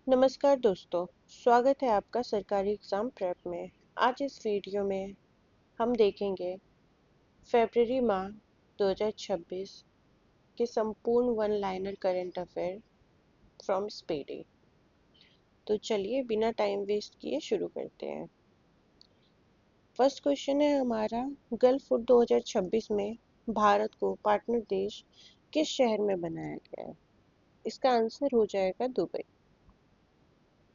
नमस्कार दोस्तों, स्वागत है आपका सरकारी एग्ज़ाम प्रेप में। आज इस वीडियो में हम देखेंगे फरवरी माह 2026 के संपूर्ण one liner current affair from speedy. तो चलिए बिना टाइम वेस्ट किए शुरू करते हैं। फर्स्ट क्वेश्चन है हमारा, गल्फ फुट 2026 में भारत को पार्टनर देश किस शहर में बनाया गया है? इसका आंसर हो जाएगा दुबई।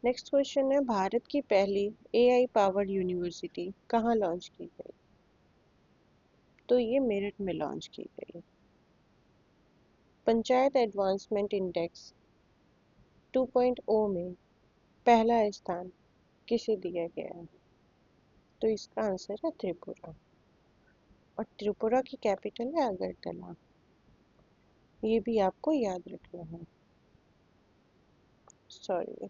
नेक्स्ट क्वेश्चन है, भारत की पहली एआई पावर्ड यूनिवर्सिटी कहाँ लॉन्च की गई? तो ये मेरठ में लॉन्च की गई। पंचायत एडवांसमेंट इंडेक्स 2.0 में पहला स्थान किसे दिया गया है? तो इसका आंसर है त्रिपुरा, और त्रिपुरा की कैपिटल है अगरतला। ये भी आपको याद रखना है। सॉरी।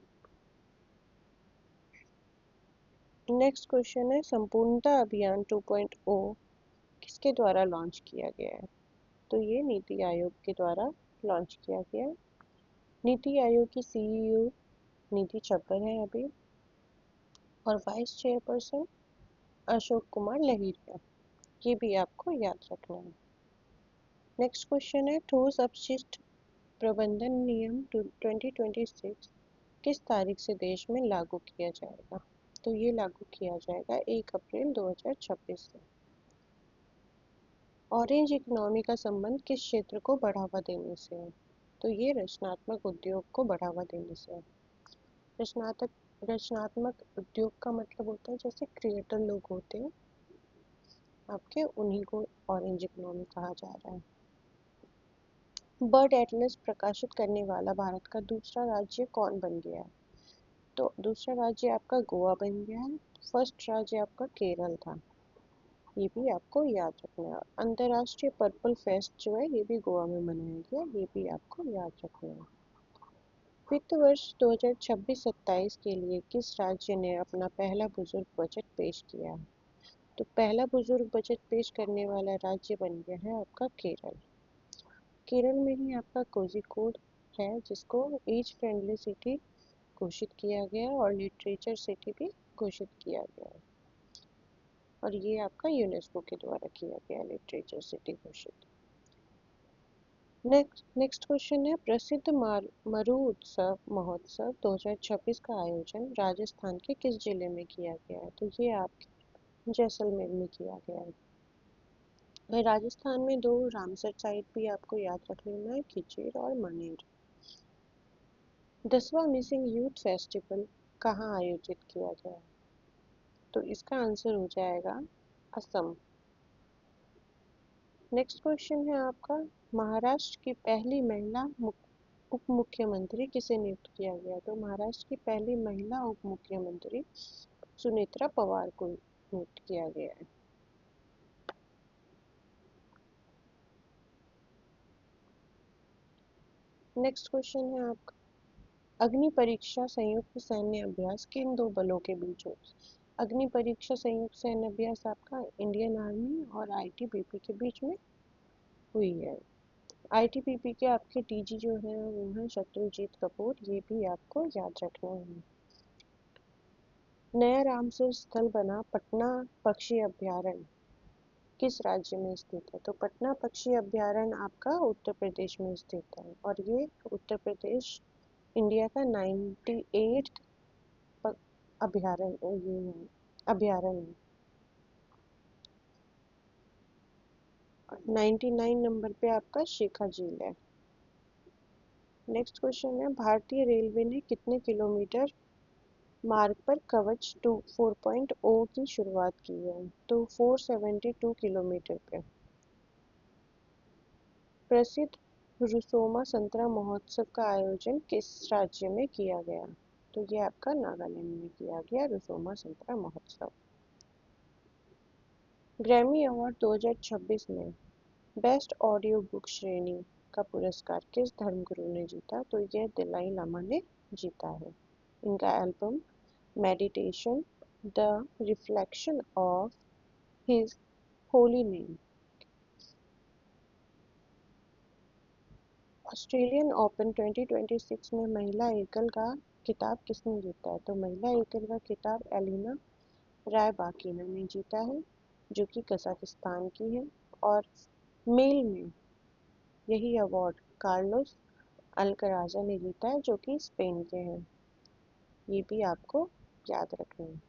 नेक्स्ट क्वेश्चन है, संपूर्णता अभियान 2.0 किसके द्वारा लॉन्च किया गया है? तो ये नीति आयोग के द्वारा लॉन्च किया गया है। नीति आयोग की सीईओ नीति चब्बर है अभी, और वाइस चेयरपर्सन अशोक कुमार लहिरिया। ये भी आपको याद रखना है। नेक्स्ट क्वेश्चन है, ठोस अपशिष्ट प्रबंधन नियम 2026 किस तारीख से देश में लागू किया जाएगा? तो ये लागू किया जाएगा 1 अप्रैल 2026 से। ऑरेंज इकोनॉमी का संबंध किस क्षेत्र को बढ़ावा देने से है? तो ये रचनात्मक उद्योग को बढ़ावा देने से है। रचनात्मक उद्योग का मतलब होता है जैसे क्रिएटर लोग होते हैं आपके, उन्हीं को ऑरेंज इकोनॉमी कहा जा रहा है। बर्ड एटलस प्रकाशित करने वाला भारत का दूसरा राज्य कौन बन गया है? तो दूसरा राज्य आपका गोवा बन गया है। फर्स्ट राज्य आपका केरल था। ये भी आपको याद रखना है। अंतर्राष्ट्रीय पर्पल फेस्ट जो है ये भी गोवा में मनाया गया, ये भी आपको याद रखना है। वित्त वर्ष 2026-27 के लिए किस राज्य ने अपना पहला बुजुर्ग बजट पेश किया है? तो पहला बुजुर्ग बजट पेश करने वाला राज्य बन गया है आपका केरल। केरल में ही आपका कोझिकोड है, जिसको एज फ्रेंडली सिटी घोषित किया गया और लिटरेचर सिटी भी घोषित किया गया है, और ये आपका यूनेस्को के द्वारा किया गया लिटरेचर सिटी घोषित। नेक्स्ट क्वेश्चन है, प्रसिद्ध मरु उत्सव महोत्सव 2026 का आयोजन राजस्थान के किस जिले में किया गया है? तो ये आप जैसलमेर में किया गया है। राजस्थान में दो रामसर साइट भी आपको याद रख लेना है, खिचेर और मनेर। 10वां मिसिंग यूथ फेस्टिवल कहाँ आयोजित किया गया? तो इसका आंसर हो जाएगा असम। नेक्स्ट क्वेश्चन है आपका, महाराष्ट्र की पहली महिला उप मुख्यमंत्री किसे नियुक्त किया गया? तो महाराष्ट्र की पहली महिला उप मुख्यमंत्री सुनेत्रा पवार को नियुक्त किया गया है। नेक्स्ट क्वेश्चन है आपका, अग्नि परीक्षा संयुक्त सैन्य अभ्यास किन दो बलों के बीच हो? अग्नि परीक्षा संयुक्त सैन्य अभ्यास आपका इंडियन आर्मी और आईटीबीपी के बीच में हुई है। आईटीबीपी के आपके डीजी जो है वो है शत्रुजीत कपूर, ये भी आपको याद रखना है। नया रामसर स्थल बना पटना पक्षी अभ्यारण्य किस राज्य में स्थित है? तो पटना पक्षी अभ्यारण्य आपका उत्तर प्रदेश में स्थित है, और ये उत्तर प्रदेश इंडिया का 98th अभ्यारण्य ये है अभ्यारण्य। 99 नंबर पे आपका शिखा झील है। नेक्स्ट क्वेश्चन है, भारतीय रेलवे ने कितने किलोमीटर मार्ग पर कवच 4.0 की शुरुआत की है? तो 472 किलोमीटर पे। प्रसिद्ध रुसोमा संतरा महोत्सव का आयोजन किस राज्य में किया गया? तो ये आपका नागालैंड में किया गया रुसोमा संतरा महोत्सव। ग्रैमी अवार्ड 2026 में बेस्ट ऑडियो बुक श्रेणी का पुरस्कार किस धर्मगुरु ने जीता? तो यह दलाई लामा ने जीता है। इनका album meditation the reflection of his holy name. Australian open 2026 में महिला एकल का किताब किसने जीता है? तो महिला एकल का किताब एलिना रायबाकिना ने जीता है, जो कि कजाकिस्तान की है। और मेल में यही अवार्ड कार्लोस अल्कराजा ने जीता है, जो कि स्पेन के हैं। ये भी आपको याद रखना है।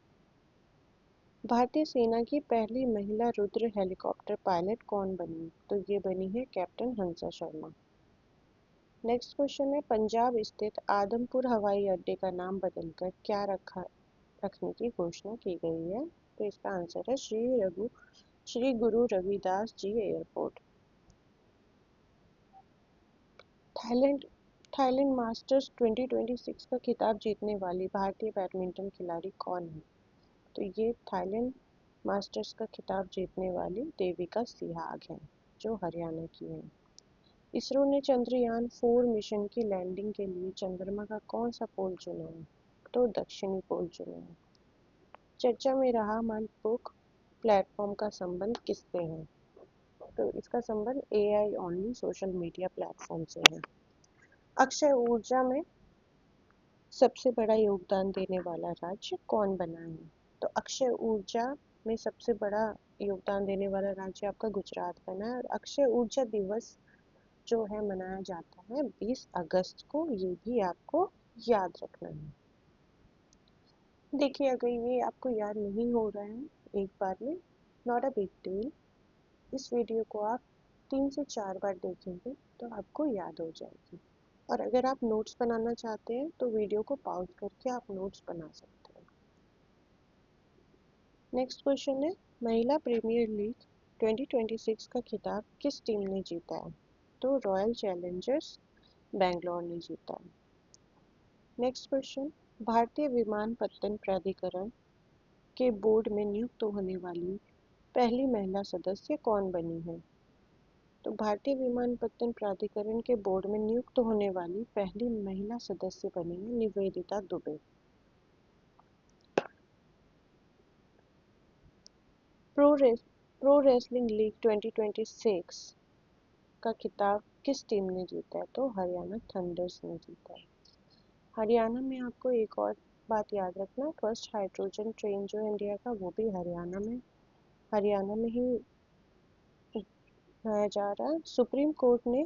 भारतीय सेना की पहली महिला रुद्र हेलीकॉप्टर पायलट कौन बनी? तो ये बनी है कैप्टन हंसा शर्मा। नेक्स्ट क्वेश्चन है, पंजाब स्थित आदमपुर हवाई अड्डे का नाम बदलकर क्या रखने की घोषणा की गई है? तो इसका आंसर है Shri Guru Ravidas ji airport. Thailand Thailand masters 2026 का खिताब जीतने वाली भारतीय बैडमिंटन खिलाड़ी कौन है? तो ये थाईलैंड मास्टर्स का खिताब जीतने वाली देविका सिहाग हैं, जो हरियाणा की हैं। इसरो ने चंद्रयान 4 मिशन की लैंडिंग के लिए चंद्रमा का कौन सा पोल चुना है? तो दक्षिणी पोल चुना है। चर्चा में रहा मंचबुक प्लेटफॉर्म का संबंध किससे है? तो इसका संबंध AI only social media platform से है। अक्षय ऊर्जा में सबसे बड़ा योगदान देने वाला राज्य कौन बना है? तो अक्षय ऊर्जा में सबसे बड़ा योगदान देने वाला राज्य आपका गुजरात बना है। और अक्षय ऊर्जा दिवस जो है मनाया जाता है 20 अगस्त को, ये भी आपको याद रखना है। देखिए, अगर ये आपको याद नहीं हो रहा है एक बार में, नॉट अ बिग डील। इस वीडियो को आप 3 से 4 बार देखेंगे तो आपको याद हो जाएगी। और अगर आप नोट्स बनाना चाहते हैं तो वीडियो को पॉज करके आप नोट्स बना सकते हैं। नेक्स्ट क्वेश्चन है, महिला प्रीमियर लीग 2026 का खिताब किस टीम ने जीता है? तो रॉयल चैलेंजर्स बेंगलोर ने जीता है। नेक्स्ट क्वेश्चन, भारतीय विमानपत्तन प्राधिकरण के बोर्ड में नियुक्त होने वाली पहली महिला सदस्य कौन बनी है? तो भारतीय विमानपत्तन प्राधिकरण के बोर्ड में नियुक्त होने वाली पहली महिला सदस्य बनी है Nivedita Dubey. Pro wrestling league 2026 का खिताब किस टीम ने जीता है? तो हरियाणा थंडर्स ने जीता है। हरियाणा में आपको एक और बात याद रखना, फर्स्ट हाइड्रोजन ट्रेन जो इंडिया का, वो भी हरियाणा में ही बनाया जा रहा है। सुप्रीम कोर्ट ने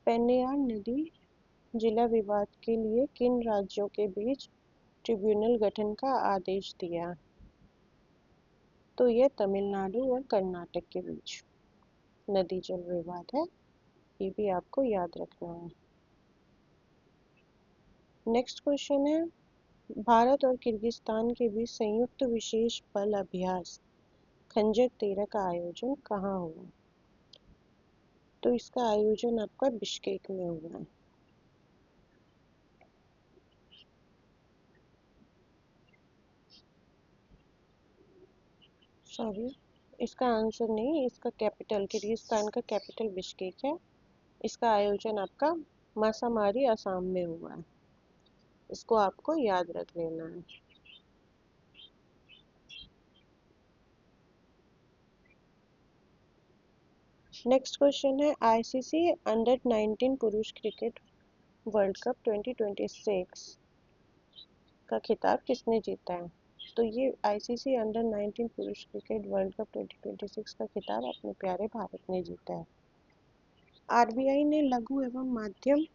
पेन्नयार नदी जिला विवाद के लिए किन राज्यों के बीच ट्रिब्यूनल गठन का आदेश दिया? तो यह तमिलनाडु और कर्नाटक के बीच नदी जल विवाद है, ये भी आपको याद रखना है। नेक्स्ट क्वेश्चन है, भारत और किर्गिस्तान के बीच संयुक्त विशेष बल अभ्यास खंजर 13 का आयोजन कहाँ हुआ? तो इसका आयोजन आपका बिश्केक में हुआ है। सॉरी, इसका आंसर नहीं, इसका कैपिटल, किर्गिस्तान का कैपिटल बिश्केक है। इसका आयोजन आपका मासामारी असम में हुआ है, इसको आपको याद रख लेना है। नेक्स्ट क्वेश्चन है, ICC अंडर 19 पुरुष क्रिकेट वर्ल्ड कप 2026 का खिताब किसने जीता है? तो ये ICC अंडर 19 पुरुष क्रिकेट वर्ल्ड कप 2026 का खिताब अपने प्यारे भारत ने जीता है। RBI ने लघु एवं माध्यम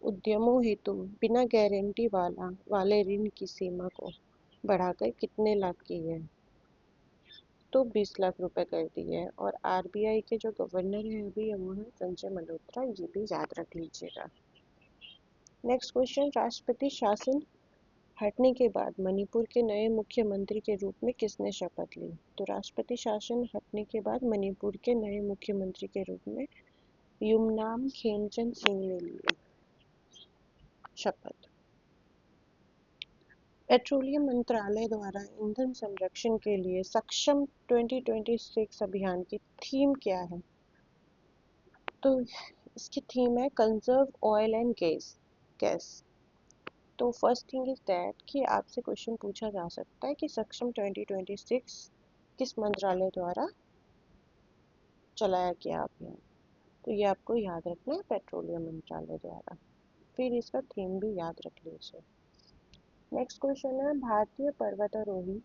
उद्यमों हेतु बिना गारंटी वाले ऋण की सीमा को बढ़ाकर कितने लाख की है? तो 20 लाख रुपए कर दी है। और RBI के जो गवर्नर है अभी, वो है संजय मल्होत्रा, ये भी याद रख लीजिएगा। नेक्स्ट क्वेश्चन, राष्ट्रपति शासन हटने के बाद मणिपुर के नए मुख्यमंत्री के रूप में किसने शपथ ली? तो राष्ट्रपति शासन हटने के बाद मणिपुर के नए मुख्यमंत्री के रूप में युमनाम खेमचंद सिंह ने ली शपथ। पेट्रोलियम मंत्रालय द्वारा ईंधन संरक्षण के लिए सक्षम 2026 अभियान की थीम क्या है? तो इसकी थीम है कंजर्व ऑयल एंड गैस। तो फर्स्ट थिंग इज दैट कि आपसे क्वेश्चन पूछा जा सकता है कि सक्षम 2026 किस मंत्रालय द्वारा चलाया गया अभियान? तो ये आपको याद रखना है, पेट्रोलियम मंत्रालय द्वारा। फिर इसका थीम भी याद रख लीजिए। नेक्स्ट क्वेश्चन है, भारतीय पर्वतारोही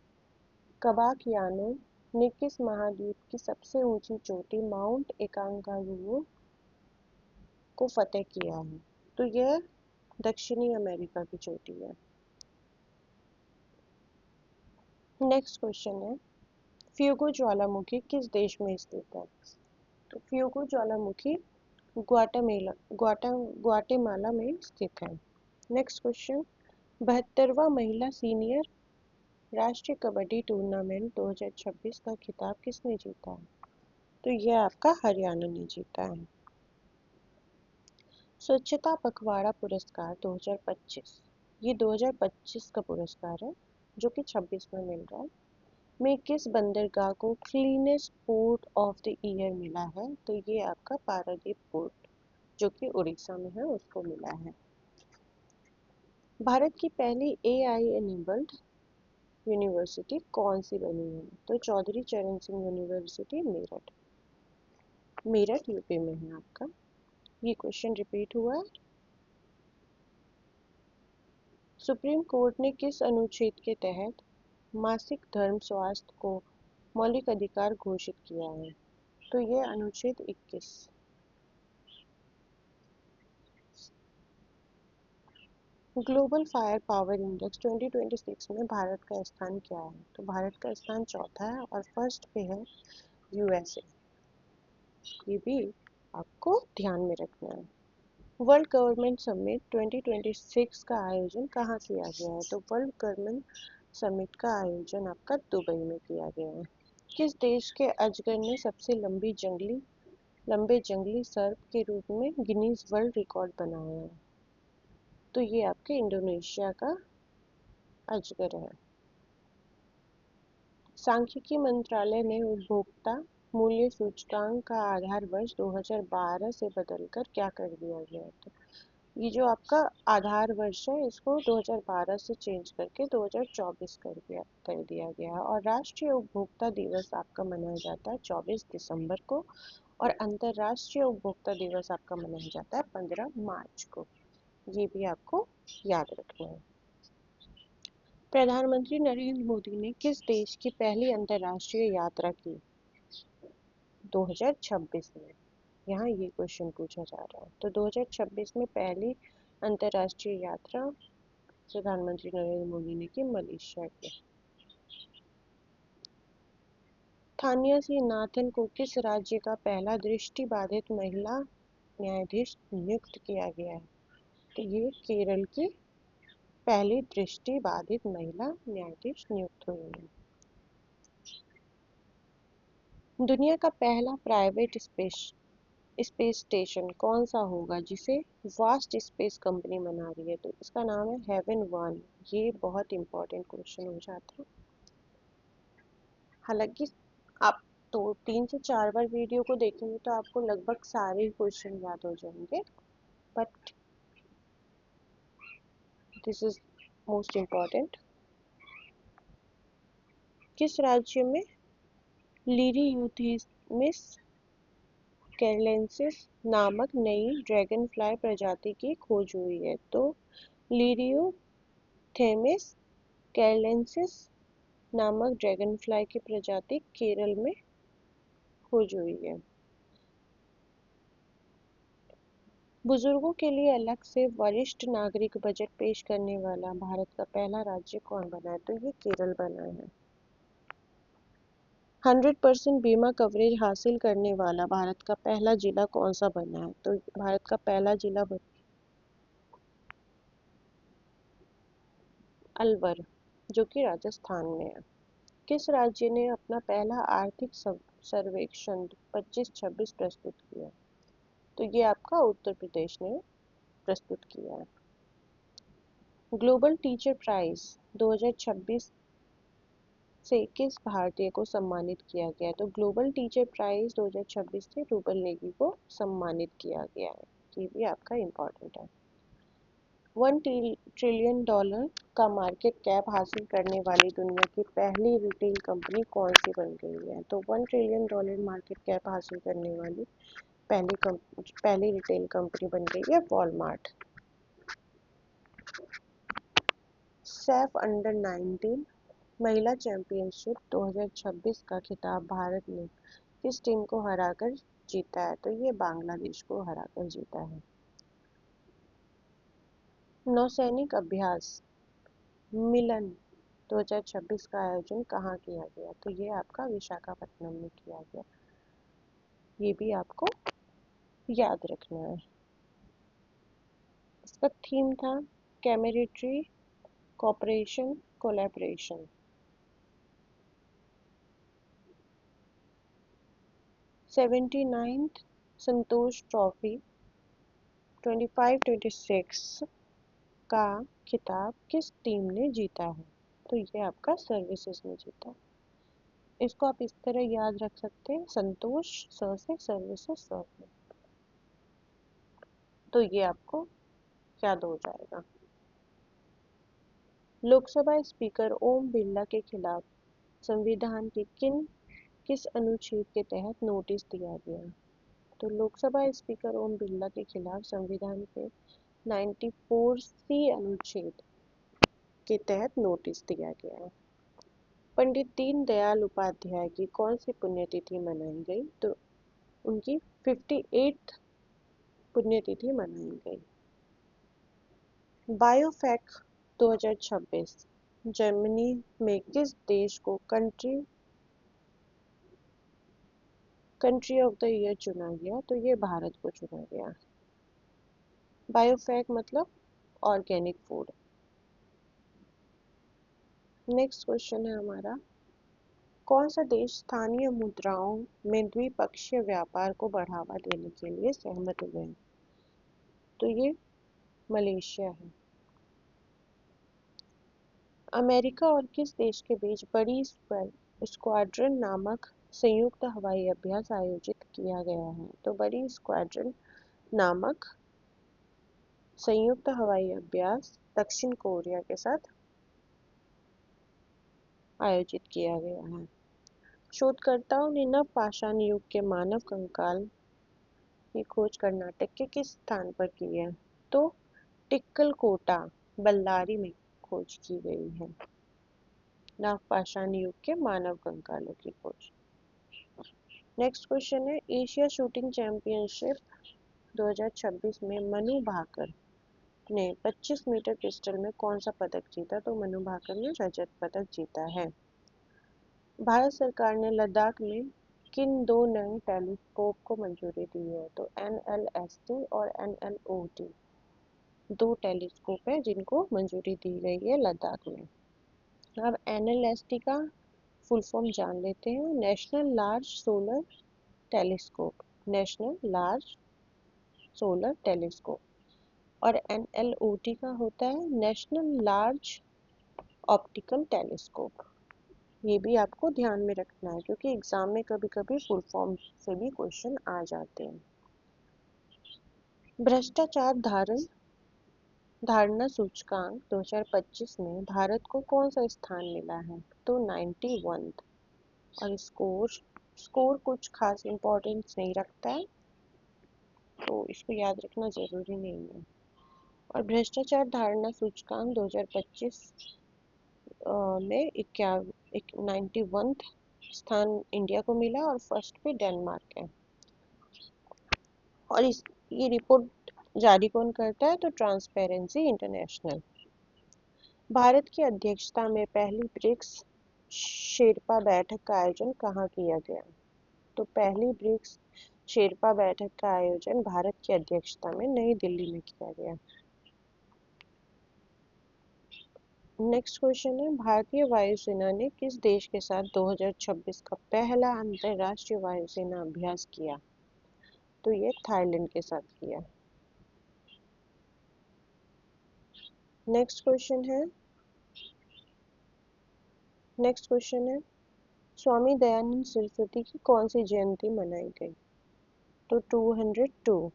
कबाकयानो ने किस महाद्वीप की सबसे ऊंची चोटी माउंट एकांगागुओ को फतेह किया है? तो यह दक्षिणी अमेरिका की चोटी है। नेक्स्ट क्वेश्चन है, फ्यूगो ज्वालामुखी किस देश में स्थित है? तो फ्यूगो ज्वालामुखी ग्वाटेमाला में स्थित है। नेक्स्ट क्वेश्चन, 72वां महिला सीनियर राष्ट्रीय कबड्डी टूर्नामेंट 2026 का खिताब किसने जीता है? तो यह आपका हरियाणा ने जीता है। स्वच्छता पखवाड़ा पुरस्कार 2025, ये 2025 का पुरस्कार है जो कि 26 में मिल रहा है, में किस बंदरगाह को cleanest port of the year मिला है? तो ये आपका पारादीप पोर्ट जो कि उड़ीसा में है उसको मिला है। भारत की पहली एआई एनेबल्ड यूनिवर्सिटी कौन सी बनी है? तो चौधरी चरण सिंह यूनिवर्सिटी मेरठ, मेरठ यूपी में है आपका। ये क्वेश्चन रिपीट हुआ है। सुप्रीम कोर्ट ने किस अनुच्छेद के तहत मासिक धर्म स्वास्थ्य को मौलिक अधिकार घोषित किया है? तो ये अनुच्छेद 21। ग्लोबल फायर पावर इंडेक्स 2026 में भारत का स्थान क्या है? तो भारत का स्थान चौथा है और फर्स्ट पे है यूएसए। ये भी आपको ध्यान में रखना है। वर्ल्ड गवर्नमेंट समिट 2026 का आयोजन कहाँ किया गया है? तो वर्ल्ड गवर्नमेंट समिट का आयोजन आपका दुबई में किया गया है। किस देश के अजगर ने सबसे लंबे जंगली सर्प के रूप में गिनीज वर्ल्ड रिकॉर्ड बनाया है? तो ये आपके इंडोनेशिया का अजगर है। सांख्यिकी मंत्रालय ने उपभोक्ता मूल्य सूचकांक का आधार वर्ष 2012 से बदलकर क्या कर दिया गया है? तो ये जो आपका आधार वर्ष है इसको 2012 से चेंज करके 2024 कर दिया गया है। और राष्ट्रीय उपभोक्ता दिवस आपका मनाया जाता है 24 दिसंबर को और अंतर्राष्ट्रीय उपभोक्ता दिवस आपका मनाया जाता है 15 मार्च को। ये भी आपको याद रखना है। प्रधानमंत्री नरेंद्र मोदी ने किस देश की पहली अंतर्राष्ट्रीय यात्रा की 2026 में? यहाँ ये क्वेश्चन पूछा जा रहा है। तो 2026 में पहली अंतर्राष्ट्रीय यात्रा प्रधानमंत्री नरेंद्र मोदी ने की मलेशिया की। थानिया नाथन को किस राज्य का पहला दृष्टिबाधित महिला न्यायाधीश नियुक्त किया गया है? तो ये केरल की पहली दृष्टिबाधित महिला न्यायाधीश नियुक्त हुई है। दुनिया का पहला प्राइवेट स्पेस स्टेशन कौन सा होगा जिसे वास्ट स्पेस कंपनी बना रही है? तो इसका नाम है हेवन वन। ये बहुत इंपॉर्टेंट क्वेश्चन हो जाता है। हालांकि आप तो 3 से 4 बार वीडियो को देखेंगे तो आपको लगभग सारे क्वेश्चन याद हो जाएंगे, but this is most important. किस राज्य में लीरियूथीमिस कैरलेंसिस नामक नई ड्रैगनफ्लाई प्रजाति की खोज हुई है? तो लीरियूथेमिस कैरलेंसिस नामक ड्रैगनफ्लाई की प्रजाति केरल में खोज हुई है। बुजुर्गों के लिए अलग से वरिष्ठ नागरिक बजट पेश करने वाला भारत का पहला राज्य कौन बना है? तो ये केरल बना है। 100% बीमा कवरेज हासिल करने वाला भारत का पहला जिला कौन सा बना है? तो भारत का पहला जिला अलवर जो कि राजस्थान में है। किस राज्य ने अपना पहला आर्थिक सर्वेक्षण 25-26 प्रस्तुत किया? तो ये आपका उत्तर प्रदेश ने प्रस्तुत किया है। ग्लोबल टीचर प्राइज 2026 से किस भारतीय को सम्मानित किया गया? तो ग्लोबल टीचर प्राइज 2026 से रूबल नेगी को सम्मानित किया गया है। ये भी आपका इम्पोर्टेंट है। $1 ट्रिलियन का मार्केट कैप हासिल करने वाली दुनिया की पहली रिटेल कंपनी कौन सी बन गई है? तो $1 ट्रिलियन मार्केट कैप हासिल करने वाली पहली रिटेल कंपनी बन गई है वॉलमार्ट। सैफ अंडर 19 महिला चैंपियनशिप 2026 का खिताब भारत ने किस टीम को हराकर जीता है? तो ये बांग्लादेश को हराकर जीता है। नौसैनिक अभ्यास मिलन 2026 का आयोजन कहाँ किया गया? तो ये आपका विशाखापट्टनम में किया गया। ये भी आपको याद रखना है। इसका थीम था कैमेरेटरी कोऑपरेशन कोलैबोरेशन। सेवेंटी नाइन्थ संतोष ट्रॉफी 25-26 का खिताब किस टीम ने जीता है? तो ये आपका सर्विसेज ने जीता। इसको आप इस तरह याद रख सकते हैं, संतोष स से, सर्विसेज स से। तो ये आपको याद हो जाएगा। लोकसभा स्पीकर ओम बिरला के खिलाफ संविधान के किस अनुच्छेद के तहत नोटिस दिया गया? तो लोकसभा स्पीकर ओम बिरला के खिलाफ संविधान के 94C अनुच्छेद के तहत नोटिस दिया गया है। पंडित दीनदयाल उपाध्याय की कौन सी पुण्यतिथि मनाई गई? तो उनकी 58th पुण्यतिथि मनाई गई। बायोफैक 2026 जर्मनी में किस देश को कंट्री ऑफ द ईयर चुना गया? तो ये भारत को चुना गया। बायोफैक मतलब ऑर्गेनिक फूड। नेक्स्ट क्वेश्चन है हमारा, कौन सा देश स्थानीय मुद्राओं में द्विपक्षीय व्यापार को बढ़ावा देने के लिए सहमत हुए? तो ये मलेशिया है। अमेरिका और किस देश के बीच बड़ी स्क्वाड्रन नामक संयुक्त हवाई अभ्यास आयोजित किया गया है? तो बड़ी स्क्वाड्रन नामक संयुक्त हवाई अभ्यास दक्षिण कोरिया के साथ आयोजित किया गया है। शोधकर्ताओं ने नवपाषाण युग के मानव कंकाल की खोज कर्नाटक के किस स्थान पर की है? तो टिक्कलकोटा बल्लारी में खोज की गई है नवपाषाण युग के मानव कंकालों की खोज। नेक्स्ट क्वेश्चन है, एशिया शूटिंग चैंपियनशिप 2026 में मनु भाकर ने 25 मीटर पिस्टल में कौन सा पदक जीता? तो मनु भाकर ने रजत पदक जीता है। भारत सरकार ने लद्दाख में किन दो नए टेलीस्कोप को मंजूरी दी है? तो NLST और NLOT दो टेलीस्कोप है जिनको मंजूरी दी गई है लद्दाख में। अब NLST का फुल फॉर्म जान लेते हैं, national large solar telescope, national large solar telescope. और NLOT का होता है नेशनल लार्ज ऑप्टिकल टेलीस्कोप। ये भी आपको ध्यान में रखना है क्योंकि एग्जाम में कभी कभी फुल फॉर्म से भी क्वेश्चन आ जाते हैं। भ्रष्टाचार धारणा सूचकांक 2025 में भारत को कौन सा स्थान मिला है? तो 91। और स्कोर कुछ खास इम्पोर्टेंस नहीं रखता है, तो इसको याद रखना जरूरी नहीं है। और भ्रष्टाचार धारणा सूचकांक 2025 में 91 स्थान इंडिया को मिला और फर्स्ट पे डेनमार्क है। और ये रिपोर्ट जारी कौन करता है? तो ट्रांसपेरेंसी इंटरनेशनल। भारत की अध्यक्षता में पहली ब्रिक्स शेरपा बैठक का आयोजन कहाँ किया गया? तो पहली ब्रिक्स शेरपा बैठक का आयोजन भारत की अध्यक्षता में नई दिल्ली में किया गया। नेक्स्ट क्वेश्चन है, भारतीय वायुसेना ने किस देश के साथ 2026 का पहला अंतरराष्ट्रीय वायुसेना अभ्यास किया? तो ये थाईलैंड के साथ किया। नेक्स्ट क्वेश्चन है, स्वामी दयानंद सरस्वती की कौन सी जयंती मनाई गई? तो 202।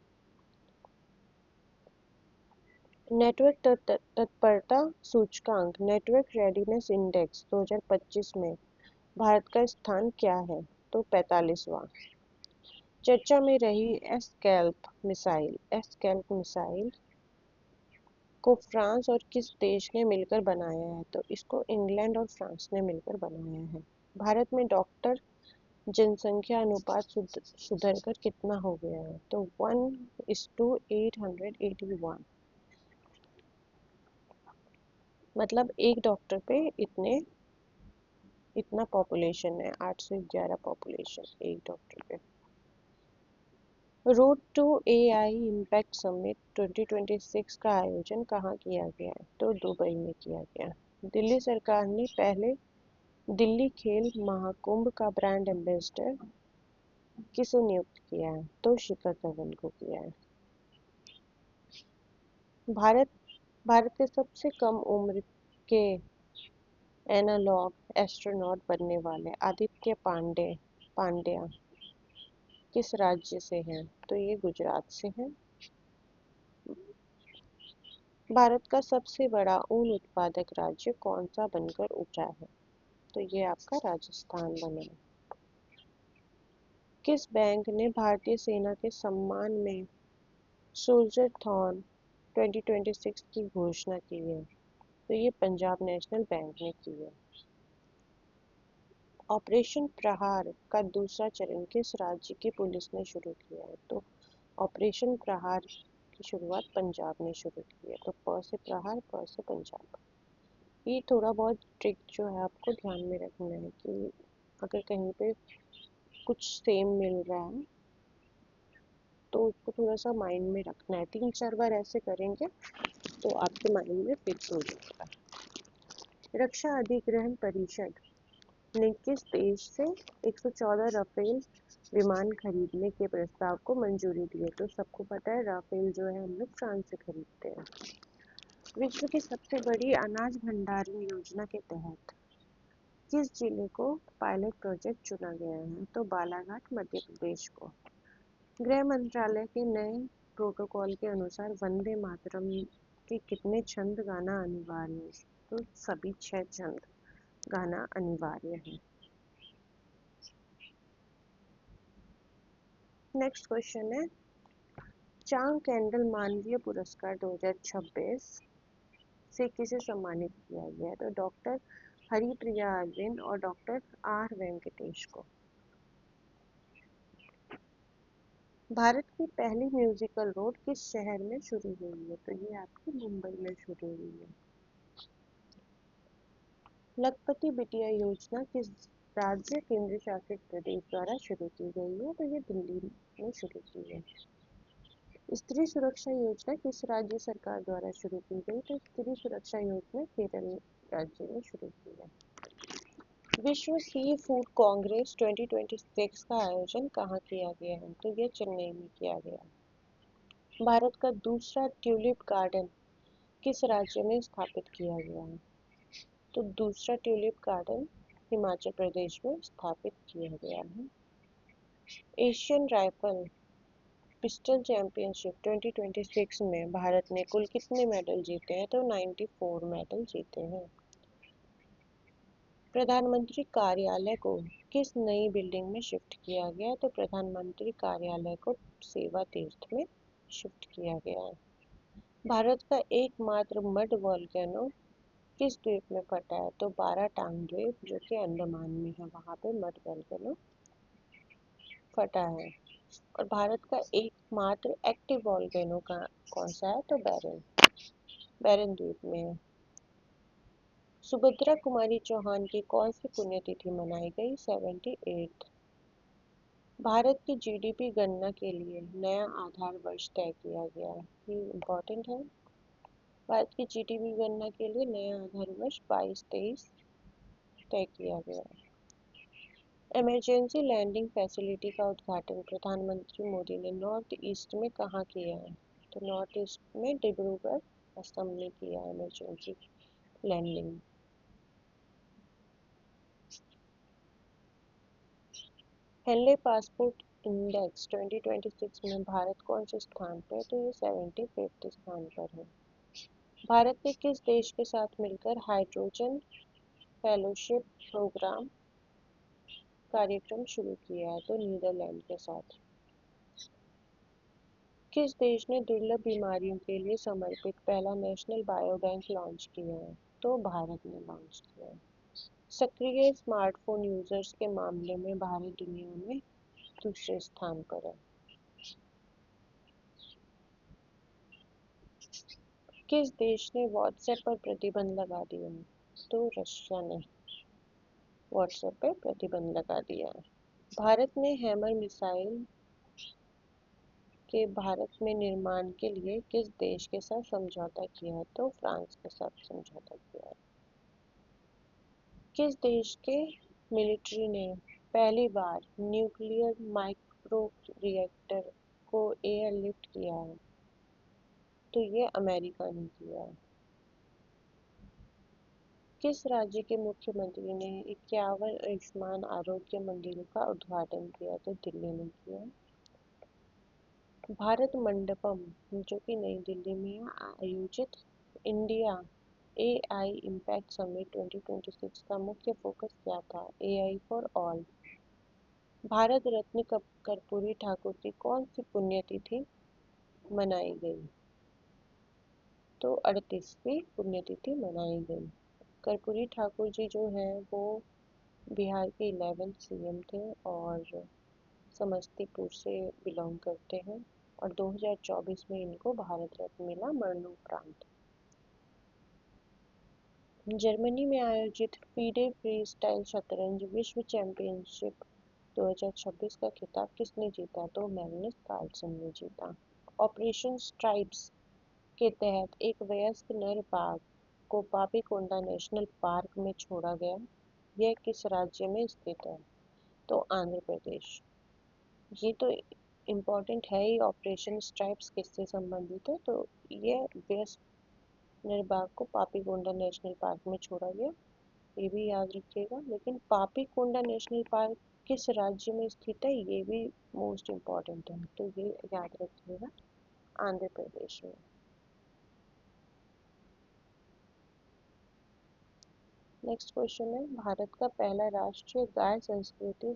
नेटवर्क तत्परता सूचकांक, नेटवर्क रेडीनेस इंडेक्स 2025 में भारत का स्थान क्या है? तो 45वां। चर्चा में रही एस्कैल्प मिसाइल को फ्रांस और किस देश ने मिलकर बनाया है? तो इसको इंग्लैंड और फ्रांस ने मिलकर बनाया है। भारत में डॉक्टर जनसंख्या अनुपात सुधरकर कितना हो गया है? तो 1:881। मतलब एक डॉक्टर पे इतना पॉपुलेशन है, 811 पॉपुलेशन एक डॉक्टर पे। Road to AI impact summit 2026 का आयोजन कहाँ किया गया है? तो दुबई में किया गया। दिल्ली सरकार ने पहले दिल्ली खेल महाकुंभ का ब्रांड एम्बेसडर किसे नियुक्त किया है? तो शिखर धवन को किया है। भारत भारत के सबसे कम उम्र के एनालॉग एस्ट्रोनॉट बनने वाले आदित्य पांड्या किस राज्य से हैं? तो ये गुजरात से हैं। भारत का सबसे बड़ा ऊन उत्पादक राज्य कौन सा बनकर उभरा है? तो ये आपका राजस्थान बना है। किस बैंक ने भारतीय सेना के सम्मान में सोल्जर थॉन 2026 की घोषणा की है? तो ये पंजाब नेशनल बैंक ने की है। ऑपरेशन प्रहार का दूसरा चरण किस राज्य की पुलिस ने शुरू किया है? तो ऑपरेशन प्रहार की शुरुआत पंजाब ने शुरू की है। तो प से प्रहार, प से पंजाब। ये थोड़ा बहुत ट्रिक जो है आपको ध्यान में रखना है कि अगर कहीं पे कुछ सेम मिल रहा है तो उसको थोड़ा सा माइंड में रखना है। 3-4 बार ऐसे करेंगे तो आपके माइंड में फिक्स हो जाएगा। रक्षा अधिग्रहण परिषद ने किस देश से 114 राफेल विमान खरीदने के प्रस्ताव को मंजूरी दी है? तो सबको पता है राफेल जो है हम लोग फ्रांस से खरीदते हैं। विश्व की सबसे बड़ी अनाज भंडारण योजना के तहत किस जिले को पायलट प्रोजेक्ट चुना गया है? तो बालाघाट मध्य प्रदेश को। गृह मंत्रालय के नए प्रोटोकॉल के अनुसार वंदे मातरम के कितने छंद गाना अनिवार्य है? तो सभी 6 छंद गाना अनिवार्य है। नेक्स्ट क्वेश्चन है, चांग कैंडल मानवीय पुरस्कार 2026 से किसे सम्मानित किया गया है? तो डॉक्टर हरिप्रिया अरविंद और डॉक्टर आर वेंकटेश को। भारत की पहली म्यूजिकल रोड किस शहर में शुरू हुई है? तो ये आपकी मुंबई में शुरू हुई है। लखपति बिटिया योजना किस राज्य केंद्र शासित प्रदेश द्वारा शुरू की गई है? तो ये दिल्ली में शुरू की है। स्त्री सुरक्षा योजना किस राज्य सरकार द्वारा शुरू की गई? तो स्त्री सुरक्षा योजना केरल राज्य में शुरू की है। विश्व सी फूड कांग्रेस 2026 का आयोजन कहाँ किया गया है? तो ये चेन्नई में किया गया। भारत का दूसरा ट्यूलिप गार्डन किस राज्य में स्थापित किया गया है? तो दूसरा ट्यूलिप गार्डन हिमाचल प्रदेश में स्थापित किया गया है। एशियन राइफल पिस्टल चैंपियनशिप 2026 में भारत ने कुल कितने मेडल जीते हैं? तो 94 मेडल जीते हैं। प्रधानमंत्री कार्यालय को किस नई बिल्डिंग में शिफ्ट किया गया? तो प्रधानमंत्री कार्यालय को सेवा तीर्थ में शिफ्ट किया गया है। भारत का एकमात्र मड वॉल्केनो किस द्वीप में फटा है? तो बाराटांग द्वीप जो कि अंडमान में है, वहां पे मड वॉल्केनो फटा है। और भारत का एकमात्र एक्टिव वॉल्केनो का कौन सा है? तो बैरन द्वीप में है। सुभद्रा कुमारी चौहान की कौन सी पुण्यतिथि मनाई गई? 78। भारत की जीडीपी गणना के लिए नया आधार वर्ष तय किया गया है। ये इम्पोर्टेंट है। भारत की जीडीपी गणना के लिए नया आधार वर्ष 22-23 तय किया गया है। इमरजेंसी लैंडिंग फैसिलिटी का उद्घाटन प्रधानमंत्री मोदी ने नॉर्थ ईस्ट में कहाँ किया है? तो नॉर्थ ईस्ट में डिब्रूगढ़ असम में किया emergency landing. Henley passport index 2026 में भारत कौन से स्थान पर है? तो ये 75वें स्थान पर है। भारत ने किस देश के साथ मिलकर हाइड्रोजन फेलोशिप प्रोग्राम कार्यक्रम शुरू किया है? तो नीदरलैंड के साथ। किस देश ने दुर्लभ बीमारियों के लिए समर्पित पहला नेशनल बायो बैंक लॉन्च किया है? तो भारत ने लॉन्च किया है। सक्रिय स्मार्टफोन यूजर्स के मामले में भारत दुनिया में दूसरे स्थान पर है। किस देश ने व्हाट्सएप पर प्रतिबंध लगा दिया है? तो रशिया ने व्हाट्सएप पर प्रतिबंध लगा दिया है। भारत ने हैमर मिसाइल के भारत में निर्माण के लिए किस देश के साथ समझौता किया है? तो फ्रांस के साथ समझौता किया है। किस देश के मिलिट्री ने पहली बार न्यूक्लियर माइक्रो रिएक्टर को एयरलिफ्ट किया है? तो ये अमेरिका ने किया है। किस राज्य के मुख्यमंत्री ने 51 आयुष्मान आरोग्य मंदिरों का उद्घाटन किया? तो दिल्ली ने किया। भारत मंडपम जो कि नई दिल्ली में आयोजित इंडिया एआई इम्पैक्ट समिट 2026 का मुख्य फोकस क्या था? AI for all. Bharat Ratna Karpoori Thakur की कौन सी पुण्यतिथि मनाई गई? तो 38वीं पुण्यतिथि मनाई गई। कर्पूरी ठाकुर जी जो हैं वो बिहार के 11th सीएम थे और समस्तीपुर से बिलोंग करते हैं और 2024 में इनको भारत रत्न मिला मरणोपरांत। जर्मनी में आयोजित फीडे फ्री स्टाइल शतरंज विश्व चैंपियनशिप 2026 का खिताब किसने जीता? तो मैग्नस कार्लसन ने जीता। ऑपरेशन स्ट्राइप्स के तहत एक वयस्क नर बाघ को पापीकोंडा नेशनल पार्क में छोड़ा गया। यह किस राज्य में स्थित है? तो आंध्र प्रदेश। ये तो इम्पोर्टेंट है ही, ऑपरेशन स्ट्राइप्स किससे संबंधित है? तो ये वयस्क नर बाघ को पापीकोंडा नेशनल पार्क में छोड़ा गया, ये भी याद रखिएगा। लेकिन पापीकोंडा नेशनल पार्क किस राज्य में स्थित है ये भी मोस्ट इम्पॉर्टेंट है, तो ये याद रखिएगा, आंध्र प्रदेश में। नेक्स्ट क्वेश्चन है, भारत का पहला राष्ट्रीय गाय संस्कृति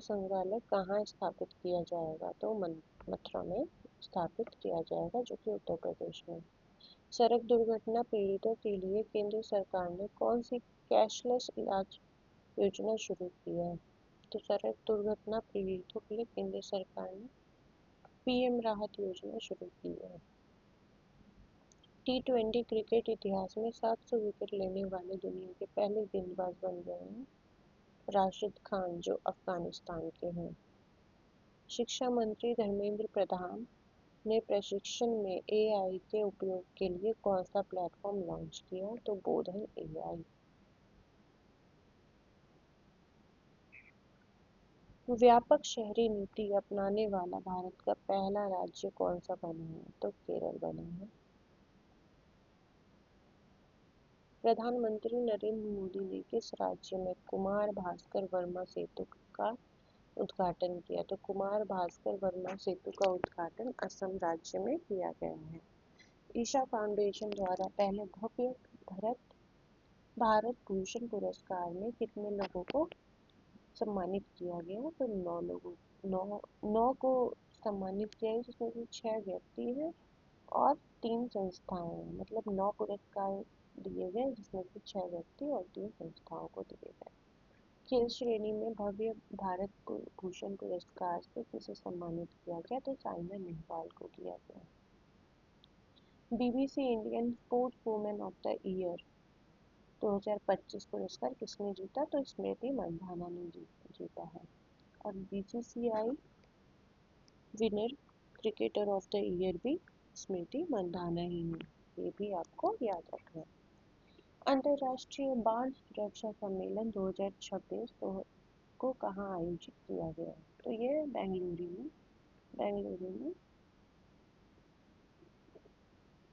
संग्रहालय कहाँ स्थापित किया जाएगा? तो मथुरा में स्थापित किया जाएगा, जो कि उत्तर प्रदेश में। सड़क दुर्घटना पीड़ितों के लिए केंद्र सरकार ने कौन सी कैशलेस इलाज योजना शुरू की है? तो सड़क दुर्घटना पीड़ितों के लिए केंद्र सरकार ने पीएम राहत योजना शुरू की है। T20 क्रिकेट इतिहास में 700 विकेट लेने वाले दुनिया के पहले गेंदबाज बन गए हैं राशिद खान, जो अफगानिस्तान के हैं। शिक्षा मंत्री धर्मेंद्र प्रधान ने प्रशिक्षण में एआई के उपयोग के लिए कौन सा प्लेटफॉर्म लॉन्च किया? तो बोधन एआई। व्यापक शहरी नीति अपनाने वाला भारत का पहला राज्य कौन सा बना है? तो केरल बना है। प्रधानमंत्री नरेंद्र मोदी ने किस राज्य में कुमार भास्कर वर्मा सेतु का उद्घाटन किया? तो कुमार भास्कर वर्मा सेतु का उद्घाटन असम राज्य में किया गया है। ईशा फाउंडेशन द्वारा पहले भव्य भरत भारत भूषण पुरस्कार में कितने लोगों को सम्मानित किया गया? तो 9 को सम्मानित किया है, जिसमें से 6 व्यक्ति हैं और 3 संस्थाएं हैं। मतलब 9 पुरस्कार दिए गए, जिसमें से 6 व्यक्ति और 3 संस्थाओं को दिए गए। किस श्रेणी में भव्य भारत भूषण पुरस्कार से किसे सम्मानित किया गया? तो साइना नेहवाल को किया गया। BBC Indian sports women of the year 2025 पुरस्कार किसने जीता? तो स्मृति मंधाना ने जीता है। और BCCI winner cricketer of the year भी स्मृति मंधाना ही है, ये भी आपको याद रखना है। अंतर्राष्ट्रीय बाढ़ सुरक्षा सम्मेलन 2026 को कहाँ आयोजित किया गया? तो ये बेंगलुरु में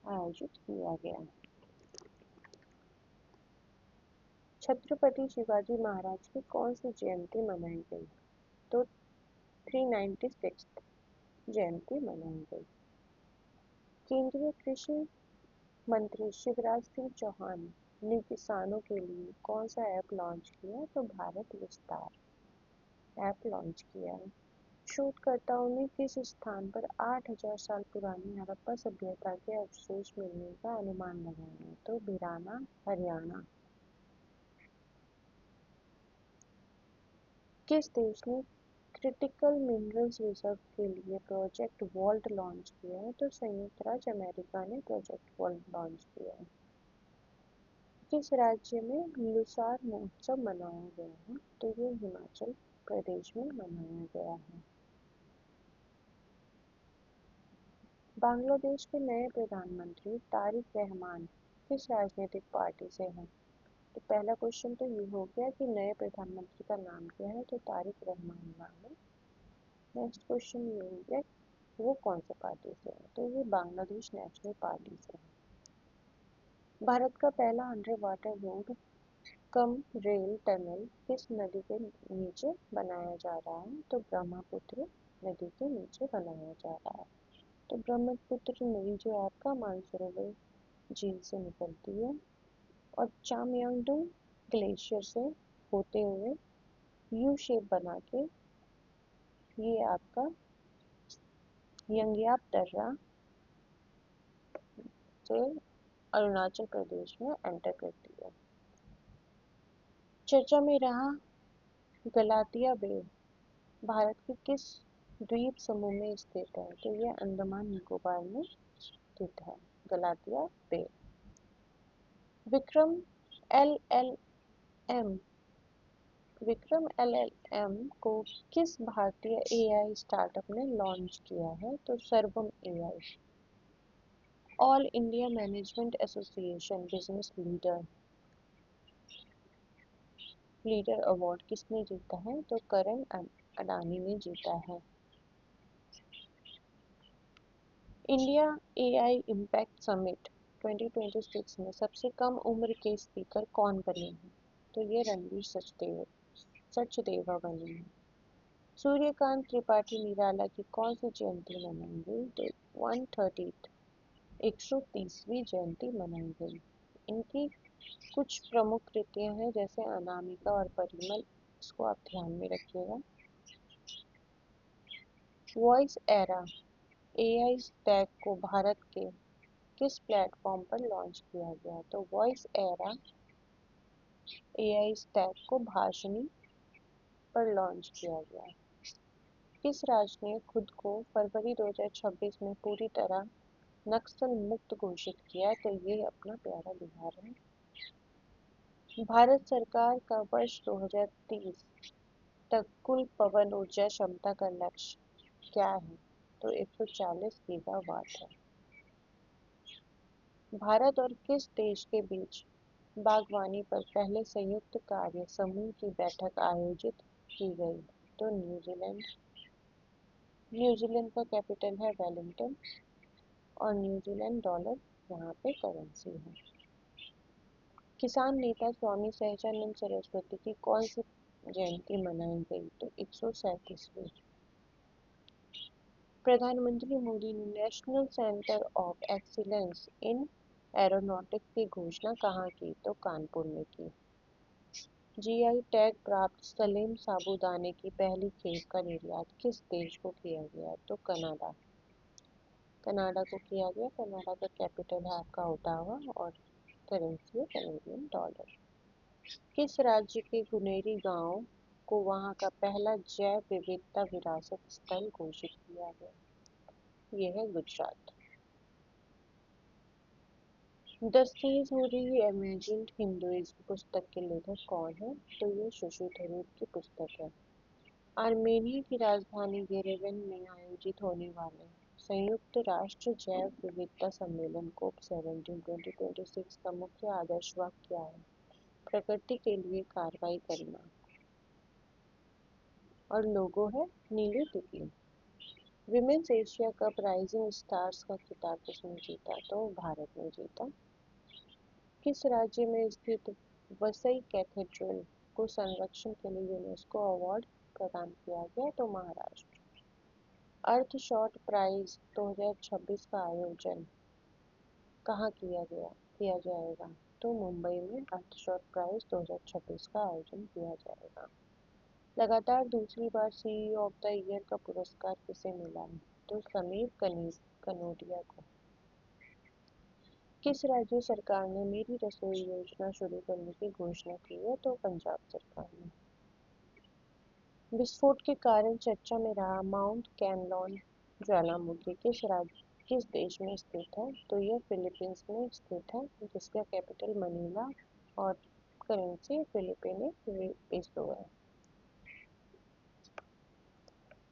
आयोजित किया गया। छत्रपति शिवाजी महाराज की कौन सी जयंती मनाई गई? तो 396 जयंती मनाई गई। केंद्रीय कृषि मंत्री शिवराज सिंह चौहान ने किसानों के लिए कौन सा ऐप लॉन्च किया? तो भारत विस्तार ऐप लॉन्च किया है। शोधकर्ताओं ने किस स्थान पर 8,000 साल पुरानी हड़प्पा सभ्यता के अवशेष मिलने का अनुमान लगाया है? तो भिराना, हरियाणा। किस देश ने क्रिटिकल मिनरल्स रिजर्व के लिए प्रोजेक्ट वॉल्ट लॉन्च किया है? तो संयुक्त राज्य अमेरिका ने प्रोजेक्ट वॉल्ट लॉन्च किया है। किस राज्य में लुसार महोत्सव मनाया गया है? तो ये हिमाचल प्रदेश में मनाया गया है। बांग्लादेश के नए प्रधानमंत्री तारिक रहमान किस राजनीतिक पार्टी से हैं? तो पहला क्वेश्चन तो ये हो गया कि नए प्रधानमंत्री का नाम क्या है? तो तारिक रहमान नाम है। नेक्स्ट क्वेश्चन ये हो गया वो कौन से पार्टी से है? तो ये बांग्लादेश नेशनल पार्टी से है। भारत का पहला under water road cum rail tunnel किस नदी के नीचे बनाया जा रहा है? तो ब्रह्मपुत्र नदी के नीचे बनाया जा रहा है। तो ब्रह्मपुत्र नदी जो आपका मानसरोवर झील से निकलती है और चामयांगडोंग ग्लेशियर से होते हुए यू शेप बना के ये आपका यंग्याप दर्रा से अरुणाचल प्रदेश में एंटर करती है। चर्चा में रहा गलातिया बे भारत के किस द्वीप समूह में स्थित है? तो यह अंडमान निकोबार में स्थित है, Galathea bay. Vikram L L M Vikram LLM को किस भारतीय एआई स्टार्टअप ने लॉन्च किया है? तो सर्वम AI. All India management association business leader award किसने जीता है? तो करण अडानी ने जीता है। इंडिया एआई इम्पैक्ट समिट 2026 में सबसे कम उम्र के स्पीकर कौन बने हैं? तो ये रणवीर सचदेवा बने हैं। सूर्यकांत त्रिपाठी निराला की कौन सी जयंती मनाई गई? तो 130वीं जयंती मनाई गई। इनकी कुछ प्रमुख कृतियां हैं जैसे अनामिका और परिमल, इसको आप ध्यान में रखिएगा। वॉइस एरा एआई स्टैक को भारत के किस प्लेटफॉर्म पर लॉन्च किया गया? तो वॉइस एरा एआई स्टैक को भाषणी पर लॉन्च किया गया। किस राज्य ने खुद को फरवरी 2026 में पूरी तरह नक्सल मुक्त घोषित किया? तो ये अपना प्यारा बिहार है। भारत सरकार का वर्ष 2030 तक कुल पवन ऊर्जा क्षमता का लक्ष्य क्या है? तो 140 गीगावाट है। भारत और किस देश के बीच बागवानी पर पहले संयुक्त कार्य समूह की बैठक आयोजित की गई? तो न्यूजीलैंड। न्यूजीलैंड का कैपिटल है वेलिंगटन और न्यूजीलैंड डॉलर यहाँ पे करेंसी है। किसान नेता स्वामी सहजानंद सरस्वती की कौन सी जयंती मनाई गई? तो 137वीं। प्रधानमंत्री मोदी ने national centre of excellence in aeronautics की घोषणा कहाँ की? तो कानपुर में की। जीआई टैग प्राप्त सलीम साबूदाने की पहली खेप का निर्यात किस देश को किया गया? तो कनाडा। कनाडा को किया गया। कनाडा का कैपिटल है आपका ओटावा और करेंसी है कैनेडियन डॉलर। किस राज्य के गुनेरी गांव को वहां का पहला जैव विविधता विरासत स्थल घोषित किया गया? यह है गुजरात। द सीज हु री-इमेजिन्ड हिंदुइज्म पुस्तक के लेखक कौन है? तो ये शशि थरूर की पुस्तक है। आर्मेनिया की राजधानी येरेवन में आयोजित होने वाले संयुक्त राष्ट्र जैव विविधता सम्मेलन कोप 17 2026 का मुख्य आदर्श वाक्य क्या है? प्रकृति के लिए कार्रवाई करना। और लोगो है नीली तितली। Women's Asia cup rising stars का खिताब किसने जीता? तो भारत ने जीता। किस राज्य में स्थित वसई कैथेड्रल को संरक्षण के लिए यूनेस्को अवार्ड प्रदान किया गया? तो महाराष्ट्र। अर्थशॉट प्राइज 2026 का आयोजन कहाँ किया जाएगा? तो मुंबई में अर्थशॉट प्राइज 2026 का आयोजन किया जाएगा। लगातार दूसरी बार सीईओ ऑफ द ईयर का पुरस्कार किसे मिला है? तो समीर कनोडिया को। किस राज्य सरकार ने मेरी रसोई योजना शुरू करने की घोषणा की है? तो पंजाब सरकार ने। विस्फोट के कारण चर्चा में रहा माउंट कैमलॉन ज्वालामुखी किस देश में स्थित है? तो यह फिलीपींस में स्थित है, जिसका कैपिटल मनीला और करेंसी फिलिपिनो पेसो है।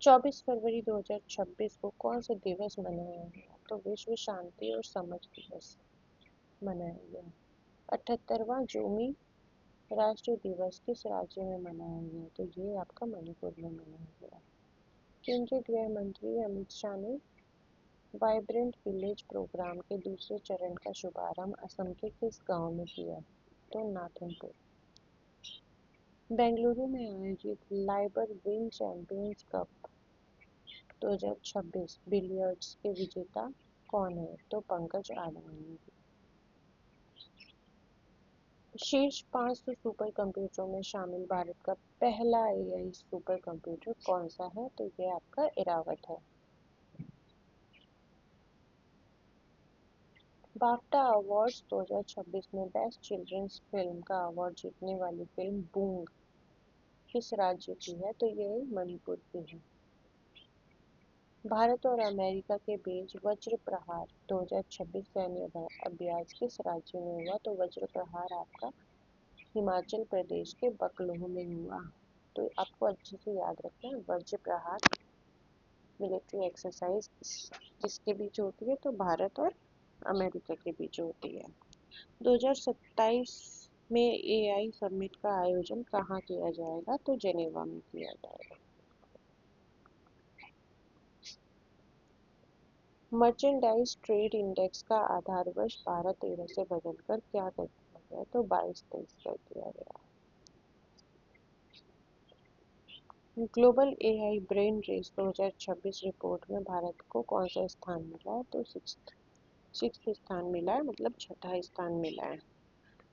24 फरवरी 2026 को कौन सा दिवस मनाया गया? तो विश्व शांति और समझ दिवस मनाया गया। 78वां जोमी राष्ट्रीय दिवस किस राज्य में मनाया गया? तो ये आपका मणिपुर में मनाया गया। केंद्रीय गृह मंत्री अमित शाह ने वाइब्रेंट विलेज प्रोग्राम के दूसरे चरण का शुभारंभ असम के किस गांव में किया? तो नाथनपुर। बेंगलुरु में आयोजित Liber wing champions cup 2026 billiards के विजेता कौन है? तो पंकज आडवाणी। शीर्ष 500 सुपर कंप्यूटरों में शामिल भारत का पहला एआई सुपर कंप्यूटर कौन सा है? तो ये आपका इरावत है। बाफ्टा अवार्ड्स 2026 में बेस्ट चिल्ड्रंस फिल्म का अवार्ड जीतने वाली फिल्म बूंग किस राज्य की है? तो ये मणिपुर की है। भारत और अमेरिका के बीच वज्र प्रहार 2026 सैन्य अभ्यास किस राज्य में हुआ? तो वज्र प्रहार आपका हिमाचल प्रदेश के बकलोह में हुआ। तो आपको अच्छे से याद रखना है, वज्र प्रहार मिलिट्री एक्सरसाइज किसके बीच होती है? तो भारत और अमेरिका के बीच होती है। 2027 में एआई समिट का आयोजन कहाँ किया जाएगा? तो जेनेवा में किया जाएगा। मर्चेंडाइज ट्रेड इंडेक्स का आधार वर्ष 12-13 से बदलकर क्या कर दिया गया? तो 22-23 कर दिया गया। Global AI brain race 2026 report में भारत को कौन सा स्थान मिला है? तो सिक्स्थ स्थान मिला है, मतलब छठा स्थान मिला है।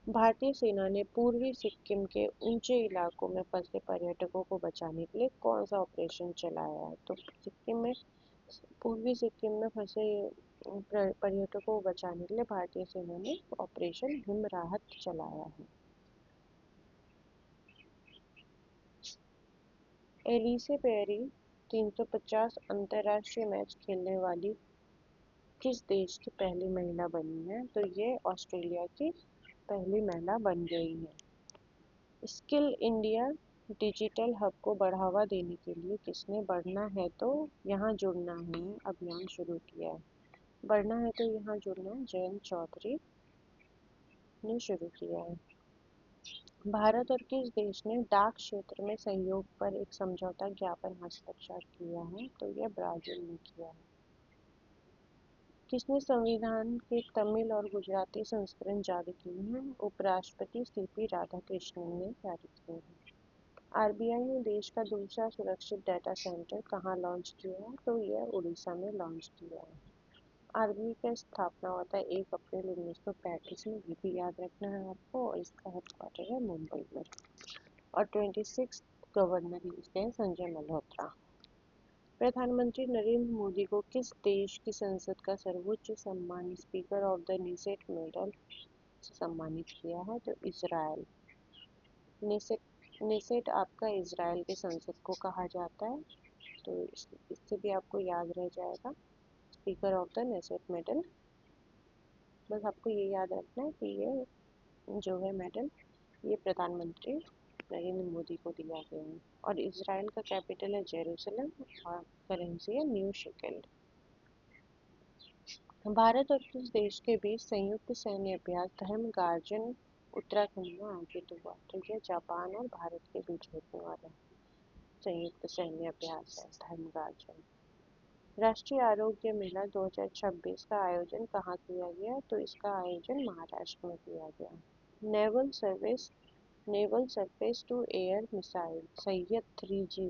भारतीय सेना ने पूर्वी सिक्किम के ऊंचे इलाकों में फंसे पर्यटकों को बचाने के लिए कौन सा ऑपरेशन चलाया है? तो पूर्वी सिक्किम में फंसे पर्यटकों को बचाने के लिए भारतीय सेना ने ऑपरेशन हिम राहत चलाया है। एलिसे पेरी 350 अंतर्राष्ट्रीय मैच खेलने वाली किस देश की पहली महिला बनी है? तो ये ऑस्ट्रेलिया की पहली महिला बन गई है। स्किल इंडिया डिजिटल हब को बढ़ावा देने के लिए किसने बढ़ना है तो यहाँ जुड़ना है अभियान शुरू किया है? बढ़ना है तो यहाँ जुड़ना है जयंत चौधरी ने शुरू किया है। भारत और किस देश ने डाक क्षेत्र में सहयोग पर एक समझौता ज्ञापन हस्ताक्षर किया है? तो यह ब्राजील ने किया है। किसने संविधान के तमिल और गुजराती संस्करण जारी किए हैं? उपराष्ट्रपति सीपी राधाकृष्णन ने जारी किए हैं। आरबीआई ने देश का दूसरा सुरक्षित डाटा सेंटर कहाँ लॉन्च किया है? तो यह उड़ीसा में लॉन्च किया है। आरबीआई का स्थापना हुआ था 1 अप्रैल 1935 में, ये भी याद रखना है आपको, और इसका हेडक्वार्टर है मुंबई में। और 26 गवर्नर इसके हैं संजय मल्होत्रा। प्रधानमंत्री नरेंद्र मोदी को किस देश की संसद का सर्वोच्च सम्मान speaker of the Knesset medal से सम्मानित किया है? तो इजराइल। नेसेट आपका इजराइल के संसद को कहा जाता है, तो इससे भी आपको याद रह जाएगा speaker of the Knesset medal. बस आपको ये याद रखना है कि ये जो है मेडल ये प्रधानमंत्री नरेंद्र मोदी को दिया गया है। और इजराइल का कैपिटल है जेरूसलम और करेंसी है न्यू शेकेल। भारत और किस देश के बीच संयुक्त सैन्य अभ्यास धर्म गार्जन उत्तराखंड में आयोजित हुआ? तो यह जापान और भारत के बीच होने वाला संयुक्त सैन्य अभ्यास है धर्म गार्जन। राष्ट्रीय आरोग्य मेला 2026 का आयोजन कहाँ किया गया? तो इसका आयोजन महाराष्ट्र में किया गया। Naval surface to air missile Sayyad 3G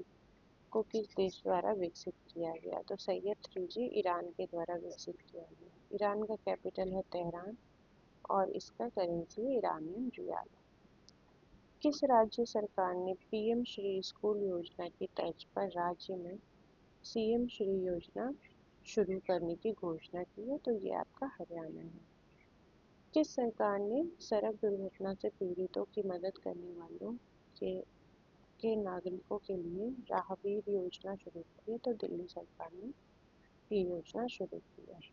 को किस देश द्वारा विकसित किया गया? तो सैयद 3G ईरान के द्वारा विकसित किया गया। ईरान का कैपिटल है तेहरान और इसका करेंसी है ईरानियन रियाल। किस राज्य सरकार ने पीएम श्री स्कूल योजना की तर्ज पर राज्य में सीएम श्री योजना शुरू करने की घोषणा की है? तो ये आपका हरियाणा है। किस सरकार ने सड़क दुर्घटना से पीड़ितों की मदद करने वालों के नागरिकों के लिए राहगीर योजना शुरू की है? तो दिल्ली सरकार ने ये योजना शुरू की है।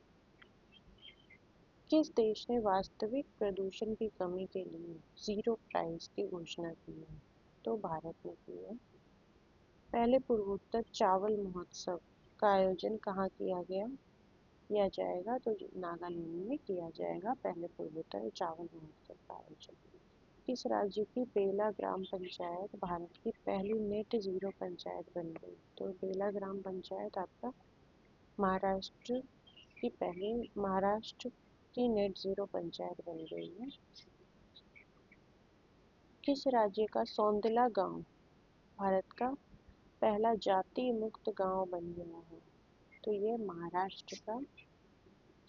किस देश ने वास्तविक प्रदूषण की कमी के लिए जीरो प्राइस की घोषणा की है? तो भारत ने की है। पहले पूर्वोत्तर चावल महोत्सव का आयोजन कहाँ किया जाएगा? तो नागालैंड में किया जाएगा पहले पूर्वोत्तर चावल महोत्सव का आयोजन। किस राज्य की बेला ग्राम पंचायत भारत की पहली नेट जीरो पंचायत बन गई? तो बेला ग्राम पंचायत आपका महाराष्ट्र की नेट जीरो पंचायत बन गई है। किस राज्य का सौंदला गांव भारत का पहला जाति मुक्त गांव बन गया है? तो ये महाराष्ट्र का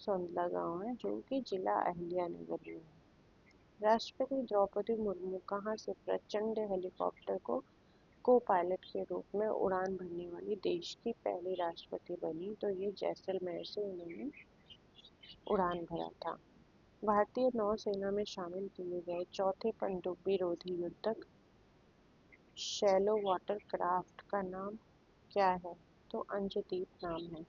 सौंदला गांव है जो कि जिला अहिल्यानगर में है। राष्ट्रपति द्रौपदी मुर्मू कहाँ से प्रचंड हेलीकॉप्टर को पायलट के रूप में उड़ान भरने वाली देश की पहली राष्ट्रपति बनी? तो ये जैसलमेर से उन्होंने उड़ान भरा था। भारतीय नौसेना में शामिल किए गए चौथे पनडुब्बी रोधी युद्धक शैलो वाटर क्राफ्ट का नाम क्या है? तो अंजदीप नाम है।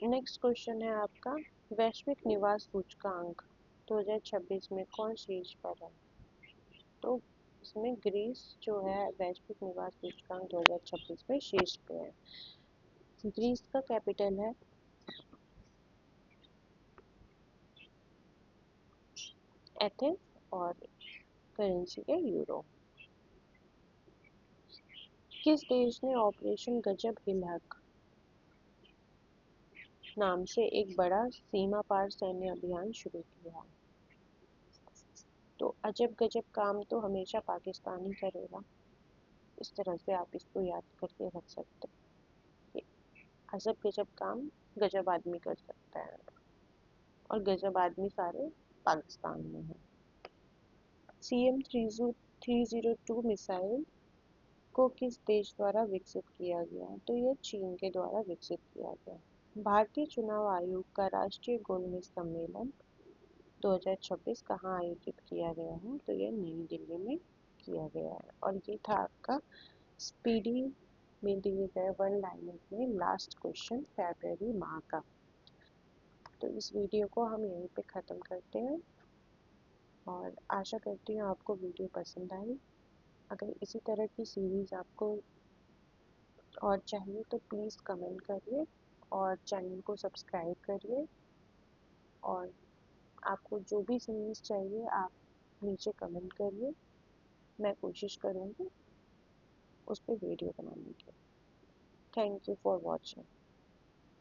नेक्स्ट क्वेश्चन है आपका वैश्विक निवास सूचकांक 2026 में कौन शीर्ष पर है? तो इसमें ग्रीस जो है वैश्विक निवास सूचकांक 2026 में शीर्ष पे है। ग्रीस का कैपिटल है एथेंस और करेंसी है यूरो। किस देश ने ऑपरेशन गजब हिलक नाम से एक बड़ा सीमा पार सैन्य अभियान शुरू किया? तो अजब गजब काम तो हमेशा पाकिस्तान ही करेगा। इस तरह से आप इसको याद करके रख सकते हैं। अजब गजब काम गजब आदमी कर सकता है और गजब आदमी सारे पाकिस्तान में है। CM-302 मिसाइल को किस देश द्वारा विकसित किया गया? तो यह चीन के द्वारा विकसित किया गया। भारतीय चुनाव आयोग का राष्ट्रीय गोलमेज सम्मेलन 2026 कहाँ आयोजित किया गया है? तो यह नई दिल्ली में किया गया है। और ये था आपका स्पीडी में दिए गए वन लाइनर में लास्ट क्वेश्चन फरवरी माह का। तो इस वीडियो को हम यहीं पे ख़त्म करते हैं और आशा करती हूँ आपको वीडियो पसंद आई। अगर इसी तरह की सीरीज़ आपको और चाहिए तो प्लीज़ कमेंट करिए और चैनल को सब्सक्राइब करिए। और आपको जो भी सीरीज़ चाहिए आप नीचे कमेंट करिए, मैं कोशिश करूँगी उस पर वीडियो बनाने की। Thank you for watching.